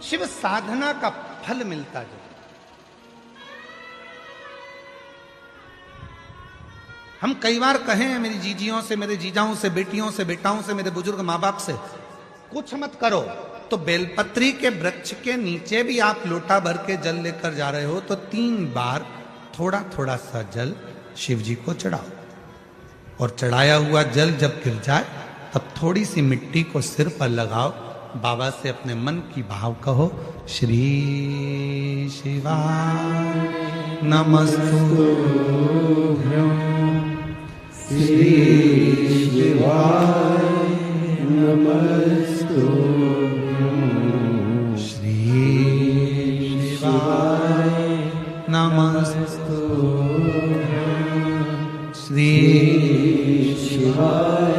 शिव साधना का फल मिलता जाए। हम कई बार कहे हैं मेरी जीजियों से, मेरे जीजाओं से, बेटियों से, बेटाओं से, मेरे बुजुर्ग माँ बाप से, कुछ मत करो तो बेलपत्री के वृक्ष के नीचे भी आप लोटा भर के जल लेकर जा रहे हो तो 3 बार थोड़ा थोड़ा सा जल शिव जी को चढ़ाओ, और चढ़ाया हुआ जल जब गिर जाए तब थोड़ी सी मिट्टी को सिर पर लगाओ, बाबा से अपने मन की भाव कहो, श्री शिवाय नमस्तुभ्यं, श्री शिवाय नमस्तुभ्यं, श्री शिवाय नमस्तुभ्यं, श्री शिवाय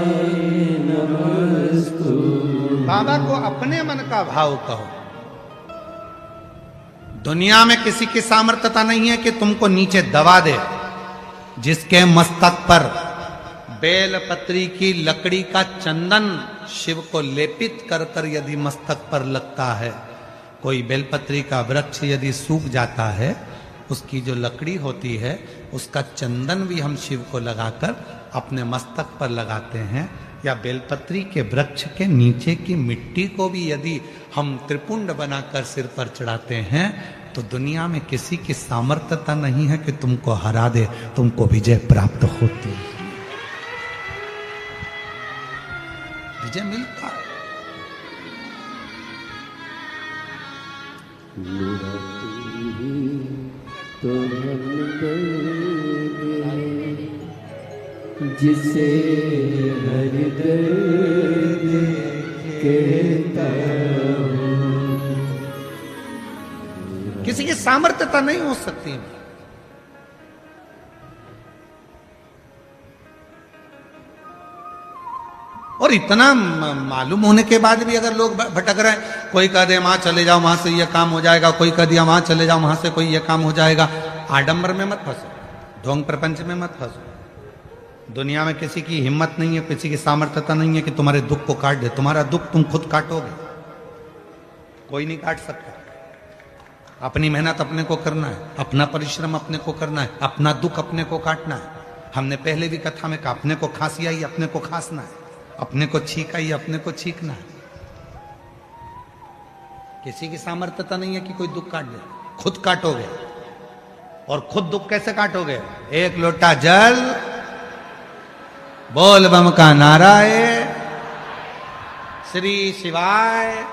नमस्तुभ्यं। बाबा को अपने मन का भाव कहो। दुनिया में किसी की सामर्थ्यता नहीं है कि तुमको नीचे दबा दे। जिसके मस्तक पर बेलपत्री की लकड़ी का चंदन शिव को लेपित कर कर यदि मस्तक पर लगता है, कोई बेलपत्री का वृक्ष यदि सूख जाता है, उसकी जो लकड़ी होती है उसका चंदन भी हम शिव को लगाकर अपने मस्तक पर लगाते हैं, या बेलपत्री के वृक्ष के नीचे की मिट्टी को भी यदि हम त्रिपुंड बनाकर सिर पर चढ़ाते हैं, तो दुनिया में किसी की सामर्थ्यता नहीं है कि तुमको हरा दे, तुमको विजय प्राप्त होती है, विजय मिलता है। तो जिसे हृदय कहता हूं, किसी की सामर्थ्यता नहीं हो सकती। और इतना मालूम होने के बाद भी अगर लोग भटक रहे हैं, कोई कह दे वहां चले जाओ वहां से ये काम हो जाएगा, कोई कह दिया वहां चले जाओ वहां से कोई ये काम हो जाएगा। आडंबर में मत फंसो, ढोंग प्रपंच में मत फंसो। दुनिया में किसी की हिम्मत नहीं है, किसी की सामर्थ्यता नहीं है कि तुम्हारे दुख को काट दे। तुम्हारा दुख तुम खुद काटोगे, कोई नहीं काट सकता। अपनी मेहनत अपने को करना है, अपना परिश्रम अपने को करना है, अपना दुख अपने को काटना है। हमने पहले भी कथा में कहा, अपने को खांसी आई अपने को खांसना है, अपने को छींक आई अपने को छींकना है। किसी की सामर्थ्यता नहीं है कि कोई दुख काट दे, खुद काटोगे। और खुद दुख कैसे काटोगे? एक लोटा जल, बोल बम का नारा है, श्री शिवाय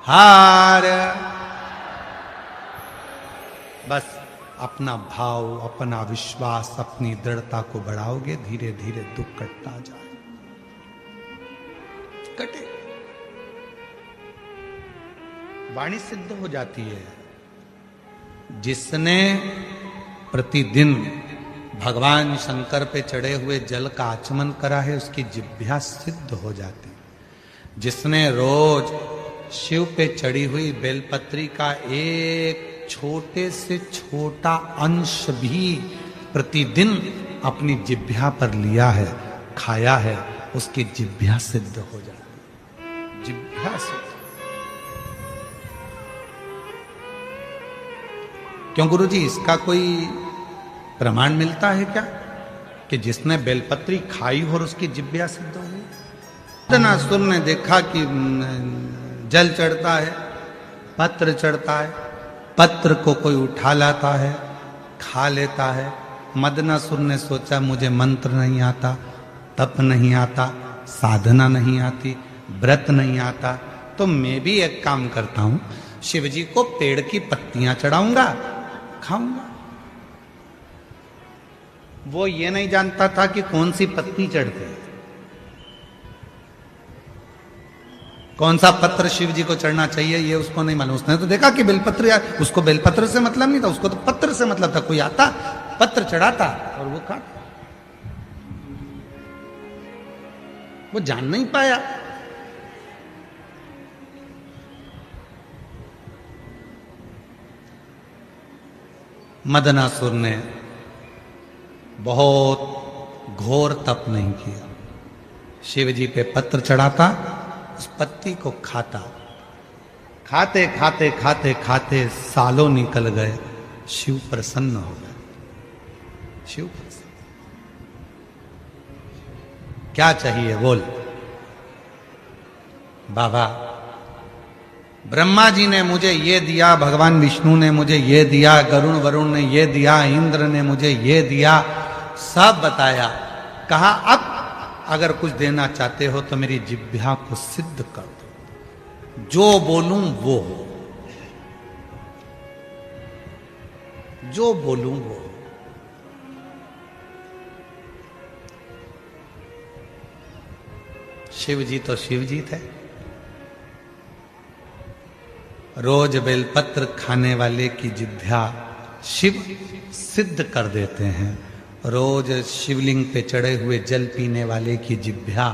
हार। बस अपना भाव, अपना विश्वास, अपनी दृढ़ता को बढ़ाओगे, धीरे धीरे दुख कटता जाए, कटे। वाणी सिद्ध हो जाती है। जिसने प्रतिदिन भगवान शंकर पे चढ़े हुए जल का आचमन करा है, उसकी जिह्वा सिद्ध हो जाती। जिसने रोज शिव पे चढ़ी हुई बेलपत्री का एक छोटे से छोटा अंश भी प्रतिदिन अपनी जिह्वा पर लिया है, खाया है, उसकी जिह्वा सिद्ध हो जाती। जिह्वा सिद्ध। क्यों गुरुजी, इसका कोई प्रमाण मिलता है क्या कि जिसने बेलपत्री खाई और उसकी जिह्वा सिद्ध हो गई? मदनासुर ने देखा कि जल चढ़ता है, पत्र चढ़ता है, पत्र को कोई उठा लाता है, खा लेता है। मदनासुर ने सोचा मुझे मंत्र नहीं आता, तप नहीं आता, साधना नहीं आती, व्रत नहीं आता, तो मैं भी एक काम करता हूं, शिवजी को पेड़ की पत्तियां चढ़ाऊंगा, खाऊंगा। वो ये नहीं जानता था कि कौन सी पत्ती चढ़ती है, कौन सा पत्र शिव जी को चढ़ना चाहिए, ये उसको नहीं मालूम। उसने तो देखा कि बेलपत्र, यार उसको बेलपत्र से मतलब नहीं था, उसको तो पत्र से मतलब था। कोई आता, पत्र चढ़ाता और वो खाता। वो जान नहीं पाया। मदनासुर ने बहुत घोर तप नहीं किया, शिव जी पे पत्र चढ़ाता, उस पत्ती को खाता, खाते खाते खाते खाते सालों निकल गए, शिव प्रसन्न हो गए। शिव प्रसन्न, क्या चाहिए बोल। बाबा ब्रह्मा जी ने मुझे ये दिया, भगवान विष्णु ने मुझे ये दिया, गरुण वरुण ने ये दिया, इंद्र ने मुझे ये दिया, सब बताया। कहा अब अगर कुछ देना चाहते हो तो मेरी जिह्वा को सिद्ध कर दो, जो बोलूं वो हो, जो बोलूं वो हो। शिव जी तो शिव जी थे। रोज बेलपत्र खाने वाले की जिह्वा शिव सिद्ध कर देते हैं। रोज शिवलिंग पे चढ़े हुए जल पीने वाले की जिह्वा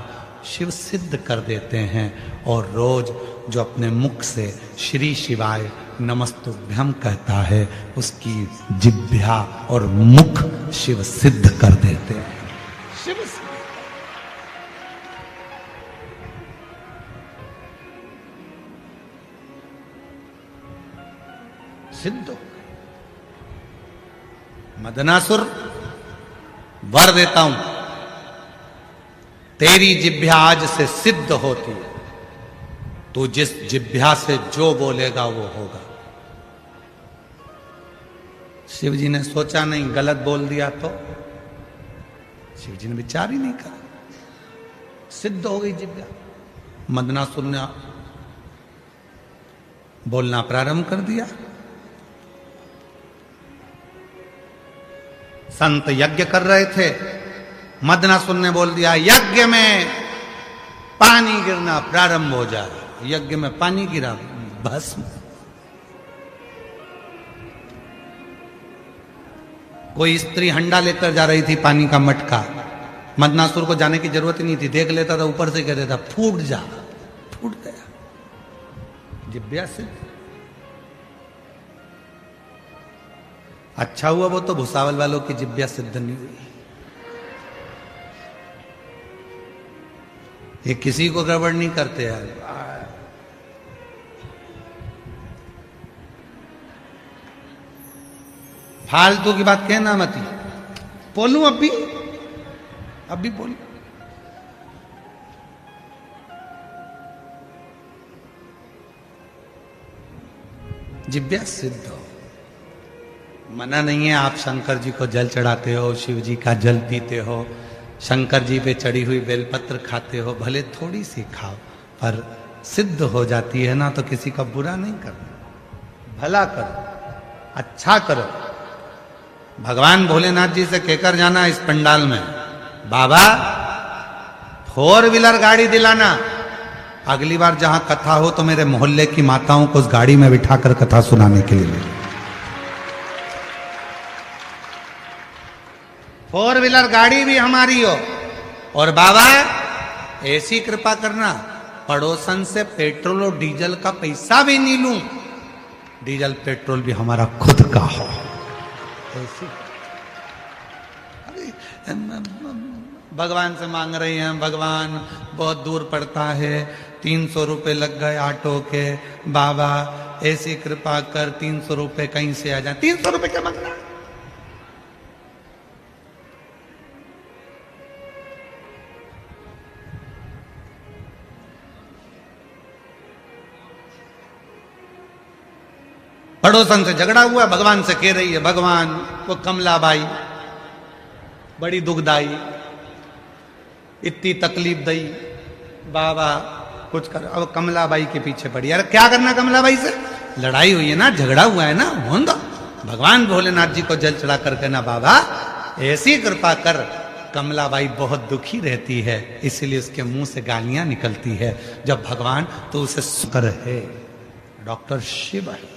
शिव सिद्ध कर देते हैं। और रोज जो अपने मुख से श्री शिवाय नमस्तुभ्यम कहता है, उसकी जिह्वा और मुख शिव सिद्ध कर देते हैं। शिव सिद्ध। मदनासुर वर देता हूं, तेरी जिह्वा आज से सिद्ध होती है, तो जिस जिह्वा से जो बोलेगा वो होगा। शिव जी ने सोचा नहीं गलत बोल दिया तो, शिव जी ने विचार ही नहीं करा, सिद्ध हो गई जिह्वा। मदनासुर ने बोलना प्रारंभ कर दिया। संत यज्ञ कर रहे थे, मदनासुर ने बोल दिया यज्ञ में पानी गिरना प्रारंभ हो जाए। यज्ञ में पानी गिरा, भस्म। कोई स्त्री हंडा लेकर जा रही थी, पानी का मटका। मदनासुर को जाने की जरूरत ही नहीं थी, देख लेता था, ऊपर से कह देता फूट जा, फूट गया। जिह्वा से अच्छा हुआ वो तो भुसावल वालों की जिह्वा सिद्ध नहीं हुई। ये किसी को गड़बड़ नहीं करते यार। फालतू की बात कहना मत। बोलूं अभी बोलूं। जिह्वा सिद्ध हो। मना नहीं है, आप शंकर जी को जल चढ़ाते हो, शिव जी का जल पीते हो, शंकर जी पे चढ़ी हुई बेलपत्र खाते हो, भले थोड़ी सी खाओ, पर सिद्ध हो जाती है ना, तो किसी का बुरा नहीं करना, भला करो, अच्छा करो। भगवान भोलेनाथ जी से कहकर जाना इस पंडाल में, बाबा 4 व्हीलर गाड़ी दिलाना, अगली बार जहां कथा हो तो मेरे मोहल्ले की माताओं को उस गाड़ी में बिठाकर कथा सुनाने के लिए। 4 व्हीलर गाड़ी भी हमारी हो। और बाबा ऐसी कृपा करना, पड़ोसन से पेट्रोल और डीजल का पैसा भी नहीं लूं, डीजल पेट्रोल भी हमारा खुद का हो। ऐसी भगवान से मांग रही हैं, भगवान बहुत दूर पड़ता है, 300 रुपए लग गए ऑटो के, बाबा ऐसी कृपा कर 300 रुपए कहीं से आ जाए। 300 रुपए क्या मांगना? पड़ोसन से झगड़ा हुआ, भगवान से कह रही है, भगवान वो कमलाबाई बड़ी दुखदाई, इतनी तकलीफ दई, बाबा कुछ कर। अब कमलाबाई के पीछे पड़ी। यार क्या करना कमलाबाई से? लड़ाई हुई है ना, झगड़ा हुआ है ना, होने दो। भगवान भोलेनाथ जी को जल चढ़ा कर कहना, बाबा ऐसी कृपा कर। कमलाबाई बहुत दुखी रहती है, इसीलिए उसके मुंह से गालियां निकलती है। जब भगवान तो उसे शुक्र है, डॉक्टर शिव है,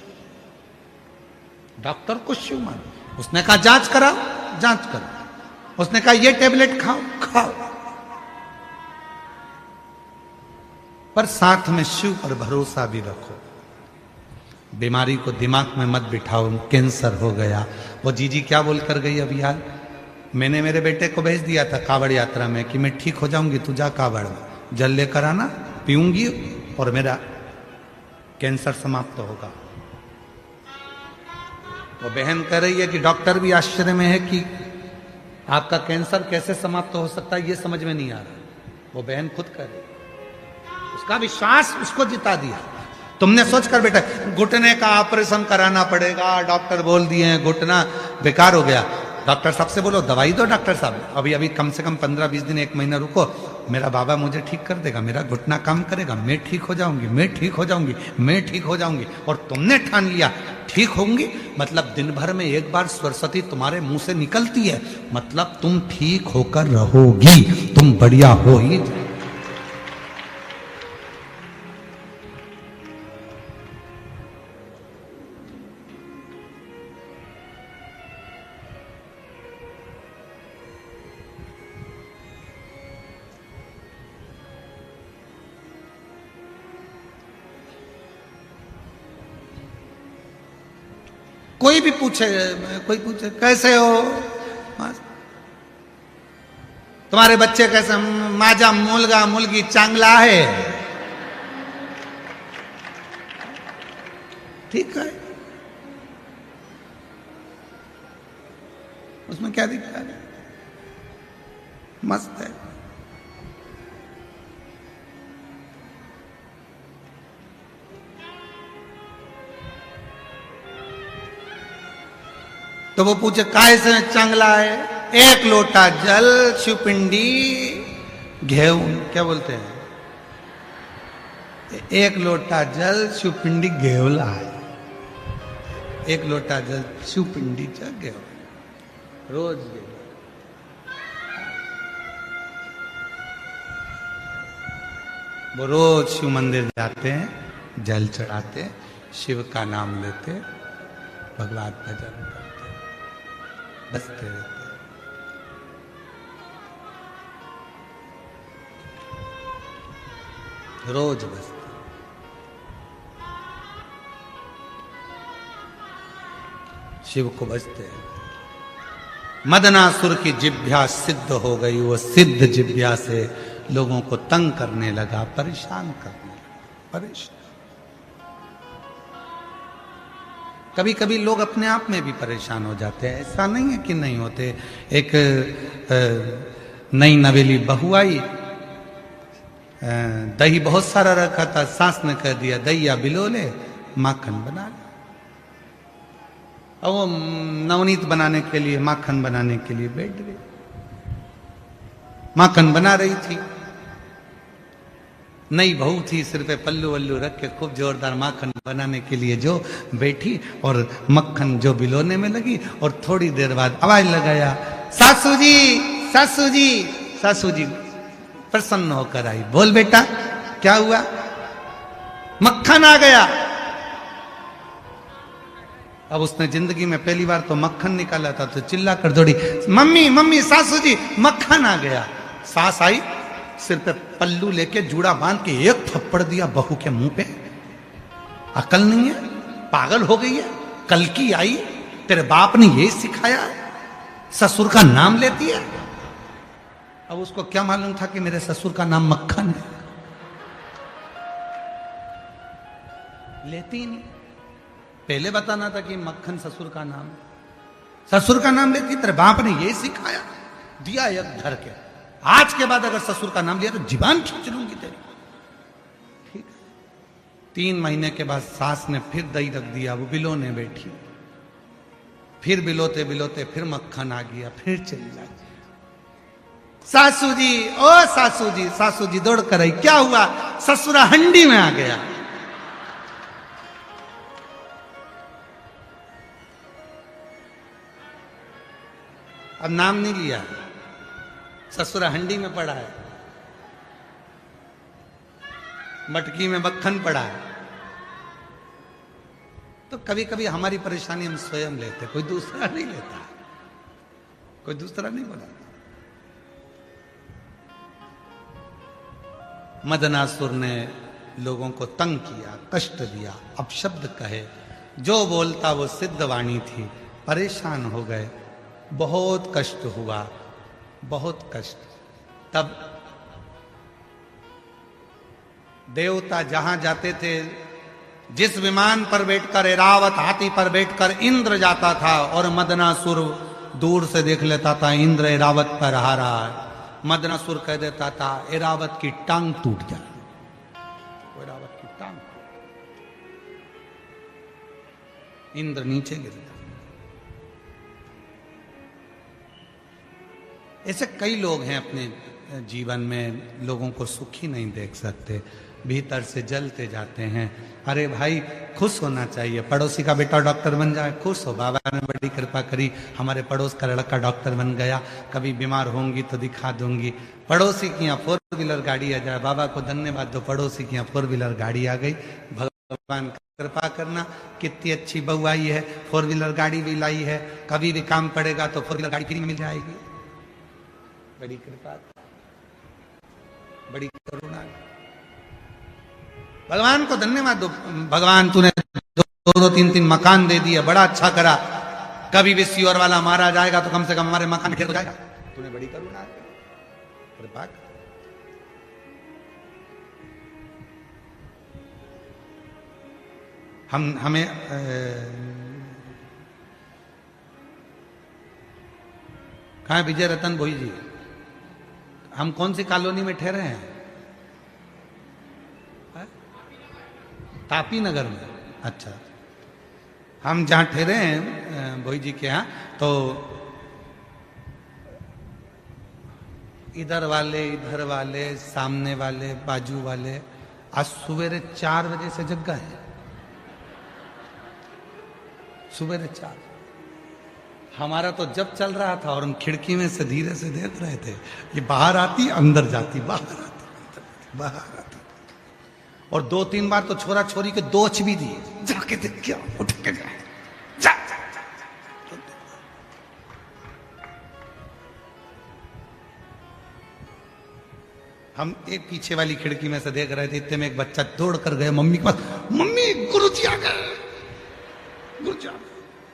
डॉक्टर को शिव मान। उसने कहा जांच कराओ, जांच करो। उसने कहा ये टेबलेट खाओ, खाओ, पर साथ में शिव पर भरोसा भी रखो। बीमारी को दिमाग में मत बिठाओ, कैंसर हो गया। वो जीजी क्या बोलकर गई अभी यार, मैंने मेरे बेटे को भेज दिया था कावड़ यात्रा में कि मैं ठीक हो जाऊंगी, तू जा कावड़ में जल लेकर आना, पीऊंगी और मेरा कैंसर समाप्त होगा। वो बहन कह रही है कि डॉक्टर भी आश्चर्य में है कि आपका कैंसर कैसे समाप्त हो सकता है, ये समझ में नहीं आ रहा। वो बहन खुद कह रही, उसका विश्वास उसको जिता दिया। तुमने सोच कर बेटा घुटने का ऑपरेशन कराना पड़ेगा, डॉक्टर बोल दिए हैं घुटना बेकार हो गया। डॉक्टर साहब से बोलो दवाई दो, डॉक्टर साहब अभी अभी कम से कम 15-20 दिन 1 महीना रुको, मेरा बाबा मुझे ठीक कर देगा, मेरा घुटना काम करेगा, मैं ठीक हो जाऊंगी, मैं ठीक हो जाऊंगी, मैं ठीक हो जाऊंगी। और तुमने ठान लिया ठीक होंगी, मतलब दिन भर में एक बार सरस्वती तुम्हारे मुंह से निकलती है, मतलब तुम ठीक होकर रहोगी, तुम बढ़िया हो ही। कोई भी पूछे, कोई पूछे कैसे हो, तुम्हारे बच्चे कैसे, माझा मुलगा मुलगी चांगला है, ठीक है, उसमें क्या दिक्कत है, मस्त है। तो वो पूछे कैसे चांगला है, 1 लोटा जल शिवपिंडी घेऊन, क्या बोलते हैं, 1 लोटा जल शिवपिंडी घेवला है, 1 लोटा जल शिवपिंडी घेव रोज घेव। वो रोज शिव मंदिर जाते हैं, जल चढ़ाते, शिव का नाम लेते, भगवान भजन करते, बसते रहते। रोज बसते। शिव को बसते हैं। मदनासुर की जिभ्या सिद्ध हो गई, वो सिद्ध जिभ्या से लोगों को तंग करने लगा, परेशान करने लगा, परेशान। कभी कभी लोग अपने आप में भी परेशान हो जाते हैं, ऐसा नहीं है कि नहीं होते। एक नई नवेली बहू आई, दही बहुत सारा रखा था, सास ने कह दिया दहिया बिलोले माखन बना ले। अब वो नवनीत बनाने के लिए, माखन बनाने के लिए बैठ गई, माखन बना रही थी, नई बहू थी, सिर पे पल्लू वल्लू रख के खूब जोरदार माखन बनाने के लिए जो बैठी और मक्खन जो बिलोने में लगी, और थोड़ी देर बाद आवाज लगाया सासू जी, सासू जी, सासू जी प्रसन्न होकर आई। बोल बेटा क्या हुआ? मक्खन आ गया। अब उसने जिंदगी में पहली बार तो मक्खन निकाला था, तो चिल्ला कर दौड़ी, मम्मी मम्मी सासू जी मक्खन आ गया। सास आई, सिर पे पल्लू लेके जूड़ा बांध के एक थप्पड़ दिया बहू के मुंह पे। अकल नहीं है, पागल हो गई है, कल की आई, तेरे बाप ने यही सिखाया, ससुर का नाम लेती है। अब उसको क्या मालूम था कि मेरे ससुर का नाम मक्खन है, लेती ही नहीं। पहले बताना था कि मक्खन ससुर का नाम, ससुर का नाम लेती, तेरे बाप ने यही सिखाया, दिया एक धर के। आज के बाद अगर ससुर का नाम लिया तो जीवान खींच लूंगी तेरी। ठीक। 3 महीने के बाद सास ने फिर दही रख दिया, वो बिलोने बैठी, फिर बिलोते बिलोते फिर मक्खन आ गया, फिर चली जाती। सासू जी, ओ सासू जी, सासू जी दौड़ कर आई, क्या हुआ? ससुरा हंडी में आ गया। अब नाम नहीं लिया, ससुरा हंडी में पड़ा है, मटकी में मक्खन पड़ा है। तो कभी कभी हमारी परेशानी हम स्वयं लेते, कोई दूसरा नहीं लेता, कोई दूसरा नहीं बनाता। मदनासुर ने लोगों को तंग किया, कष्ट दिया, अपशब्द कहे, जो बोलता वो सिद्ध वाणी थी, परेशान हो गए, बहुत कष्ट हुआ, बहुत कष्ट। तब देवता जहां जाते थे जिस विमान पर बैठकर ऐरावत हाथी पर बैठकर इंद्र जाता था और मदनासुर दूर से देख लेता था इंद्र ऐरावत पर आ रहा है, मदनासुर कह देता था ऐरावत की टांग टूट जाए, ऐरावत की टांग। इंद्र नीचे गिरता। ऐसे कई लोग हैं अपने जीवन में, लोगों को सुखी नहीं देख सकते, भीतर से जलते जाते हैं। अरे भाई खुश होना चाहिए, पड़ोसी का बेटा डॉक्टर बन जाए, खुश हो, बाबा ने बड़ी कृपा करी, हमारे पड़ोस का लड़का डॉक्टर बन गया, कभी बीमार होंगी तो दिखा दूंगी। पड़ोसी की यहाँ 4 व्हीलर गाड़ी आ जाए, बाबा को धन्यवाद दो, पड़ोसी की यहाँ 4 व्हीलर गाड़ी आ गई, भगवान कृपा करना, कितनी अच्छी बहू आई है, 4 व्हीलर गाड़ी भी लाई है, कभी भी काम पड़ेगा तो 4 व्हीलर गाड़ी फ्री मिल जाएगी। बड़ी कृपा, बड़ी करुणा, भगवान को धन्यवाद दो। भगवान तूने 2-3 मकान दे दिए, बड़ा अच्छा करा, कभी भी सीवर वाला मारा जाएगा तो कम से कम हमारे मकान खेत हो जाएगा, तूने बड़ी करुणा कृपा। हमें कहाँ है विजय रतन भोई जी? हम कौन सी कॉलोनी में ठहरे हैं? तापी नगर में। अच्छा, हम जहाँ ठहरे हैं भोई जी के यहाँ, तो इधर वाले सामने वाले बाजू वाले आज सवेरे 4 बजे से जग गए, सवेरे 4। हमारा तो जब चल रहा था और हम खिड़की में से धीरे से देख रहे थे, ये बाहर आती अंदर जाती, बाहर आती अंदर जाती, बाहर आती, और 2-3 बार तो छोरा छोरी के दोच भी दिए, जाके देख क्या उठ के जाए, जा, जा, जा, जा। हम एक पीछे वाली खिड़की में से देख रहे थे, इतने में एक बच्चा दौड़ कर गए मम्मी के पास, मम्मी गुरुजी आ गए, गुरुजी आ गए।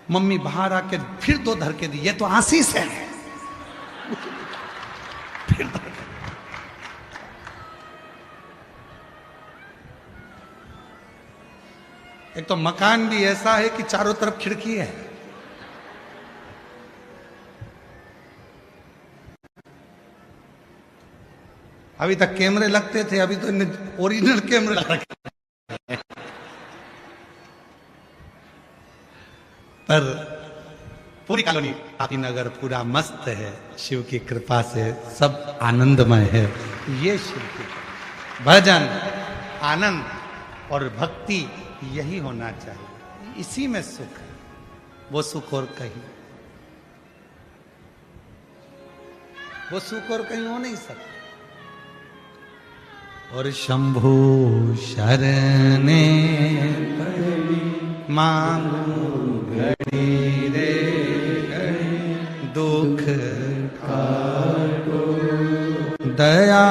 मम्मी बाहर आके फिर 2 धर के दी, ये तो आशीष है, फिर एक तो मकान भी ऐसा है कि चारों तरफ खिड़की है। अभी तक कैमरे लगते थे, अभी तो ओरिजिनल कैमरे लग रखे, पर पूरी कॉलोनी तापी नगर पूरा मस्त है, शिव की कृपा से सब आनंदमय है। ये शिव की भजन, आनंद और भक्ति, यही होना चाहिए, इसी में सुख है, वो सुख और कहीं, वो सुख और कहीं हो नहीं सकता। और शंभु शरणे मांगू घड़ी रे घड़ी, दुख काटो दया